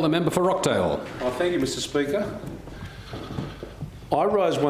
The member for Rockdale. Thank you, Mr Speaker. I rise to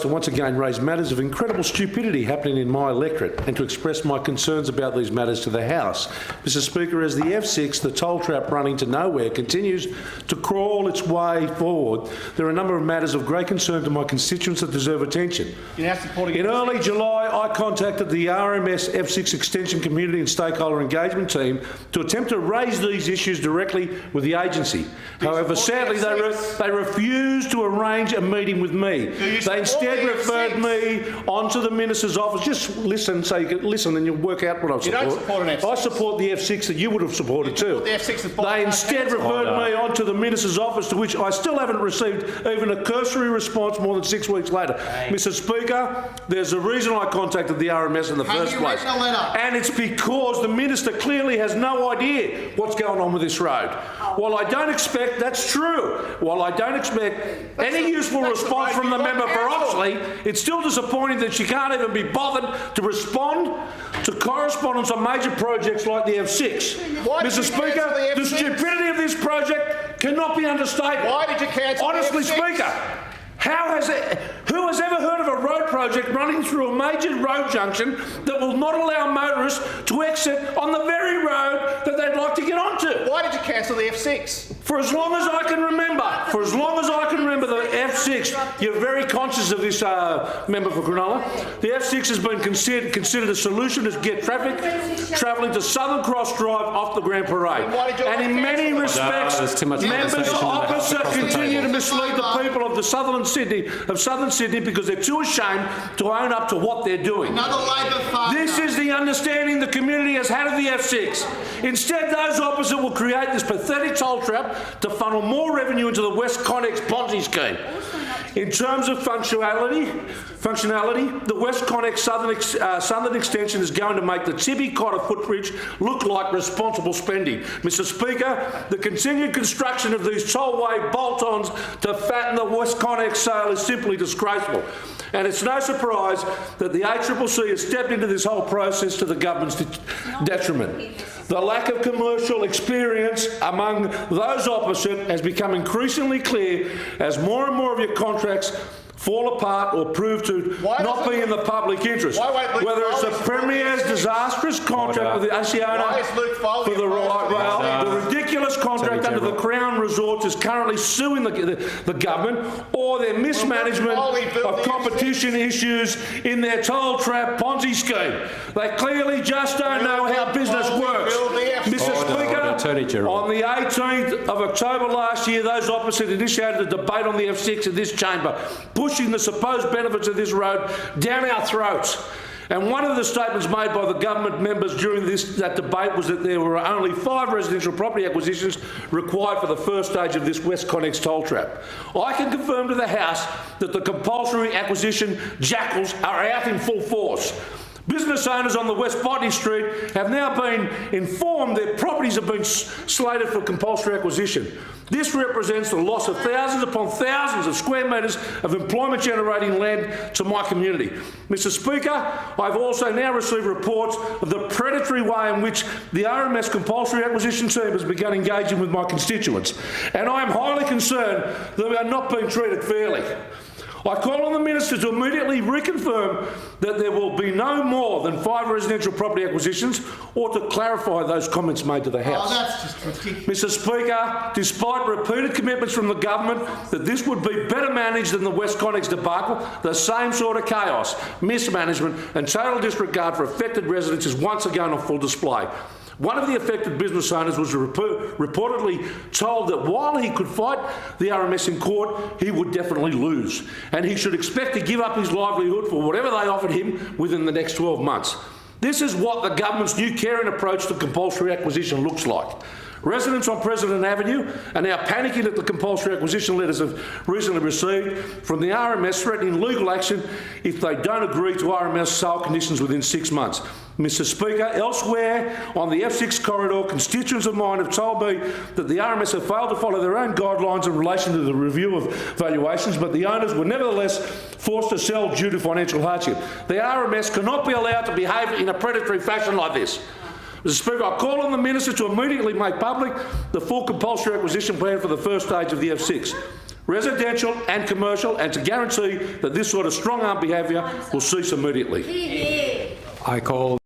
once again raise matters of incredible stupidity happening in my electorate and to express my concerns about these matters to the House. Mr Speaker, as the F6, the toll trap running to nowhere, continues to crawl its way forward, there are a number of matters of great concern to my constituents that deserve attention. In early July, I contacted the PMS F6 Extension community and stakeholder engagement team to attempt to raise these issues directly with the agency. However, sadly, they refused to arrange a meeting with me. They instead referred me onto the Minister's office. Just listen, so you can listen and you'll work out what I support. You don't support an F6. I support the F6 that you would have supported too. The F6 they instead referred me onto the Minister's office, to which I still haven't received even a cursory response more than 6 weeks later. Mr Speaker, there's a reason I contacted the RMS in the first place. And it's because the Minister clearly has no idea what's going on with this road. While I don't expect, that's true, while I don't expect any useful response from the member for Oxley, it's still disappointing that she can't even be bothered to respond to correspondence on major projects like the F6. Mr Speaker, the stupidity of this project cannot be understated. Why did you cancel Honestly, the F6? Speaker, who has ever heard of a road project running through a major road junction that will not allow motorists to exit on the very road that they'd like to get onto? Why did you cancel the F6? For as long as I can remember, the F6, you're very conscious of this, member for Cronulla. The F6 has been considered a solution to get traffic travelling to Southern Cross Drive off the Grand Parade. And in many respects, members opposite continue to mislead the people of the Southern Sydney because they're too ashamed to own up to what they're doing. This is the understanding the community has had of the F6. Instead, those opposite will create this pathetic toll trap to funnel more revenue into the West Connex Ponzi scheme. In terms of functionality, the West Connex Southern Extension is going to make the Tibby Cotter footbridge look like responsible spending. Mr Speaker, the continued construction of these tollway bolt-ons to fatten the West Connex sale is simply disgraceful. And it's no surprise that the ACCC has stepped into this whole process to the government's detriment. The lack of commercial experience among those opposite has become increasingly clear as more and more of your contracts fall apart or prove to not be in the public interest. Whether it's the Premier's disastrous contract with the Asiana for the light rail, the ridiculous contract under the Crown Resorts is currently suing the government, or their mismanagement of competition issues in their toll trap Ponzi scheme. They clearly just don't know how business works. Mr Speaker, on the 18th of October last year, those opposite initiated a debate on the F6 in this chamber, pushing the supposed benefits of this road down our throats. And one of the statements made by the government members during that debate was that there were only 5 residential property acquisitions required for the first stage of this West Connex toll trap. I can confirm to the House that the compulsory acquisition jackals are out in full force. Business owners on the West Botany Street have now been informed their properties have been slated for compulsory acquisition. This represents the loss of thousands upon thousands of square metres of employment-generating land to my community. Mr Speaker, I've also now received reports of the predatory way in which the RMS compulsory acquisition team has begun engaging with my constituents, and I am highly concerned that we are not being treated fairly. I call on the Minister to immediately reconfirm that there will be no more than 5 residential property acquisitions, or to clarify those comments made to the House. That's just ridiculous. Mr Speaker, despite repeated commitments from the government that this would be better managed than the West Connex debacle, the same sort of chaos, mismanagement and total disregard for affected residents is once again on full display. One of the affected business owners was reportedly told that while he could fight the RMS in court, he would definitely lose, and he should expect to give up his livelihood for whatever they offered him within the next 12 months. This is what the government's new caring approach to compulsory acquisition looks like. Residents on President Avenue are now panicking at the compulsory acquisition letters have recently received from the RMS, threatening legal action if they don't agree to RMS sale conditions within 6 months. Mr Speaker, elsewhere on the F6 corridor, constituents of mine have told me that the RMS have failed to follow their own guidelines in relation to the review of valuations, but the owners were nevertheless forced to sell due to financial hardship. The RMS cannot be allowed to behave in a predatory fashion like this. Mr. Speaker, I call on the Minister to immediately make public the full compulsory acquisition plan for the first stage of the F6, residential and commercial, and to guarantee that this sort of strong-arm behaviour will cease immediately. I call